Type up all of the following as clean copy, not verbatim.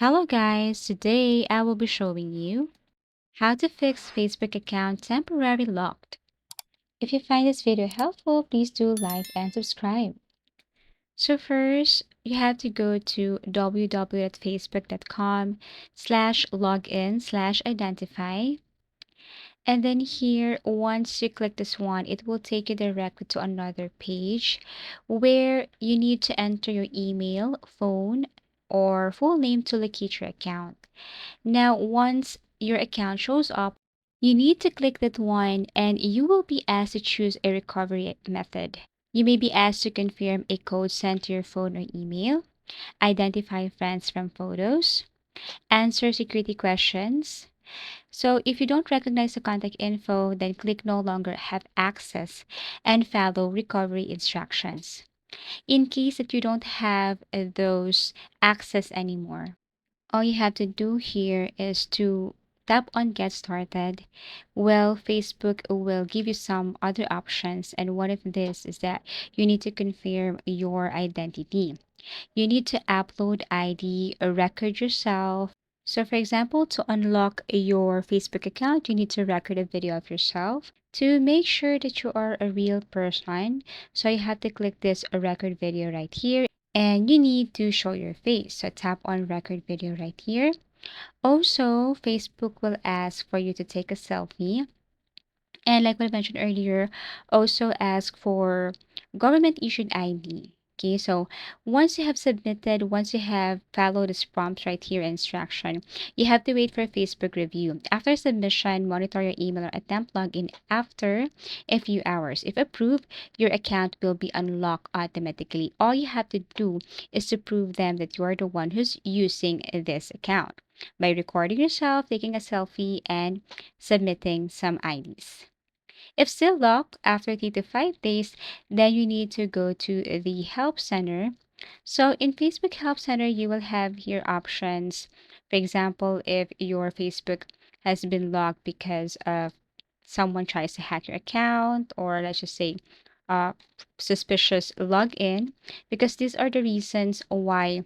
Hello guys, today I will be showing you how to fix Facebook account temporarily locked. If you find this video helpful, please do like and subscribe. So first, you have to go to www.facebook.com/login/identify. And then here, once you click this one, it will take you directly to another page where you need to enter your email, phone, or full name to locate your account. Now, once your account shows up, you need to click that one and you will be asked to choose a recovery method. You may be asked to confirm a code sent to your phone or email, identify friends from photos, answer security questions. So if you don't recognize the contact info, then click no longer have access and follow recovery instructions. In case that you don't have those access anymore, all you have to do here is to tap on get started. Well, Facebook will give you some other options, and one of this is that you need to confirm your identity. You need to upload ID or record yourself. So for example, to unlock your Facebook account, you need to record a video of yourself to make sure that you are a real person. So you have to click this record video right here, and you need to show your face. So tap on record video right here. Also, Facebook will ask for you to take a selfie. And like what I mentioned earlier, also ask for government issued ID. Okay, so once you have followed this prompt right here instruction, you have to wait for Facebook review. After submission, monitor your email or attempt login after a few hours. If approved, your account will be unlocked automatically. All you have to do is to prove them that you are the one who's using this account by recording yourself, taking a selfie, and submitting some IDs. If still locked after 3 to 5 days, then you need to go to the Help Center. So in Facebook Help Center, you will have here options. For example, if your Facebook has been locked because of someone tries to hack your account, or let's just say uh, suspicious login, because these are the reasons why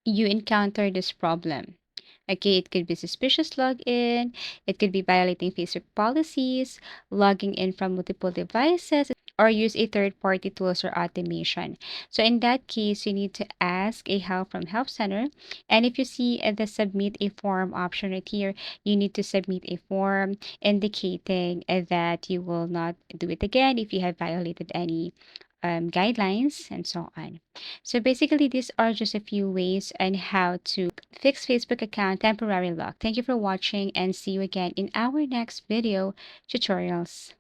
you encounter this problem. Okay, it could be suspicious login, it could be violating Facebook policies, logging in from multiple devices, or use a third-party tools or automation. So in that case, you need to ask a help from Help Center. And if you see the submit a form option right here, you need to submit a form indicating that you will not do it again if you have violated any guidelines and so on. So basically, these are just a few ways on how to fix Facebook account temporary lock. Thank you for watching and see you again in our next video tutorials.